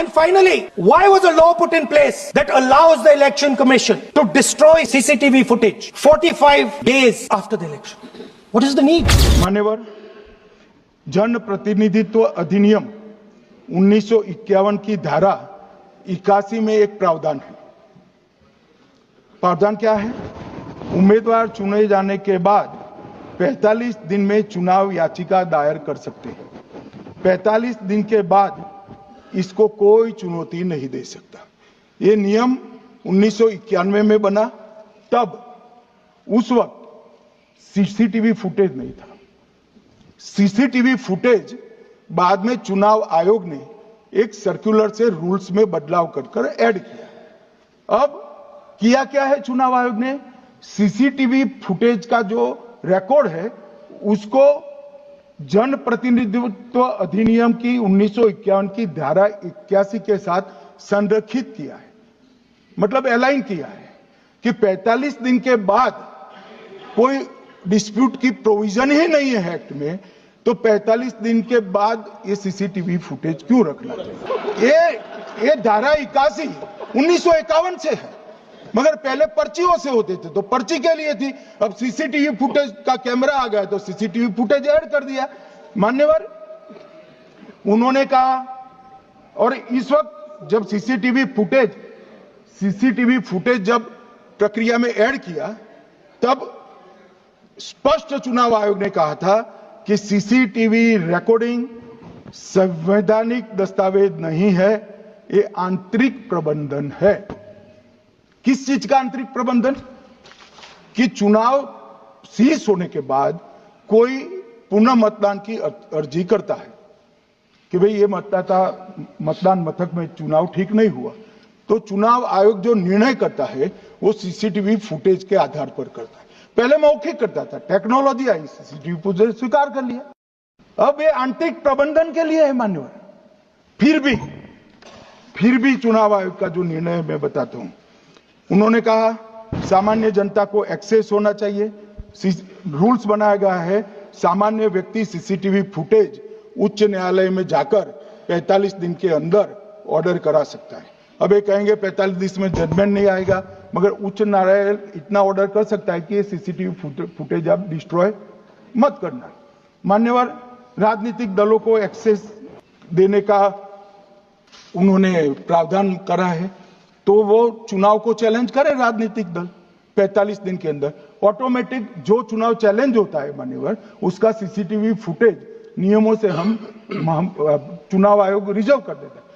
And finally, why was a law put in place that allows the Election Commission to destroy CCTV footage 45 days after the election? What is the need? मान्यवर, जन प्रतिनिधित्व अधिनियम 1951 की धारा 81 में एक प्रावधान है। प्रावधान क्या है? उम्मीदवार चुने जाने के बाद 45 दिन में चुनाव याचिका दायर कर सकते हैं। 45 दिन के बाद इसको कोई चुनौती नहीं दे सकता। ये नियम 1991 में बना, तब उस वक्त सीसीटीवी फुटेज नहीं था। सीसीटीवी फुटेज बाद में चुनाव आयोग ने एक सर्कुलर से रूल्स में बदलाव कर ऐड किया। अब किया क्या है चुनाव आयोग ने? सीसीटीवी फुटेज का जो रिकॉर्ड है उसको जन प्रतिनिधित्व अधिनियम की 1951 की धारा 81 के साथ संरक्षित किया है, मतलब अलाइन किया है कि 45 दिन के बाद कोई डिस्प्यूट की प्रोविजन ही नहीं है एक्ट में, तो 45 दिन के बाद ये सीसीटीवी फुटेज क्यों रखना चाहिए? ये धारा 81 1951 से है, मगर पहले पर्चियों से होते थे तो पर्ची के लिए थी। अब सीसीटीवी फुटेज का कैमरा आ गया तो सीसीटीवी फुटेज ऐड कर दिया। मान्यवर, उन्होंने कहा, और इस वक्त जब सीसीटीवी फुटेज जब प्रक्रिया में ऐड किया, तब स्पष्ट चुनाव आयोग ने कहा था कि सीसीटीवी रिकॉर्डिंग संवैधानिक दस्तावेज नहीं है, ये आंतरिक प्रबंधन है। किस चीज का आंतरिक प्रबंधन? कि चुनाव सीज होने के बाद कोई पुनः मतदान की अर्जी करता है कि भाई ये मतदान मथक में चुनाव ठीक नहीं हुआ, तो चुनाव आयोग जो निर्णय करता है वो सीसीटीवी फुटेज के आधार पर करता है। पहले मौखिक करता था, टेक्नोलॉजी आई, सीसीटीवी फुटेज स्वीकार कर लिया। अब ये आंतरिक प्रबंधन के लिए है मान्यवर। फिर भी चुनाव आयोग का जो निर्णय मैं बताता हूं, उन्होंने कहा सामान्य जनता को एक्सेस होना चाहिए। रूल्स बनाया गया है, सामान्य व्यक्ति सीसीटीवी फुटेज उच्च न्यायालय में जाकर 45 दिन के अंदर ऑर्डर करा सकता है। अब ये कहेंगे 45 दिन में जजमेंट नहीं आएगा, मगर उच्च न्यायालय इतना ऑर्डर कर सकता है कि ये सीसीटीवी फुटेज आप डिस्ट्रॉय मत करना। मान्यवर, राजनीतिक दलों को एक्सेस देने का उन्होंने प्रावधान करा है, तो वो चुनाव को चैलेंज करे राजनीतिक दल 45 दिन के अंदर। ऑटोमेटिक जो चुनाव चैलेंज होता है मान्यवर, उसका सीसीटीवी फुटेज नियमों से हम चुनाव आयोग रिजर्व कर देता है।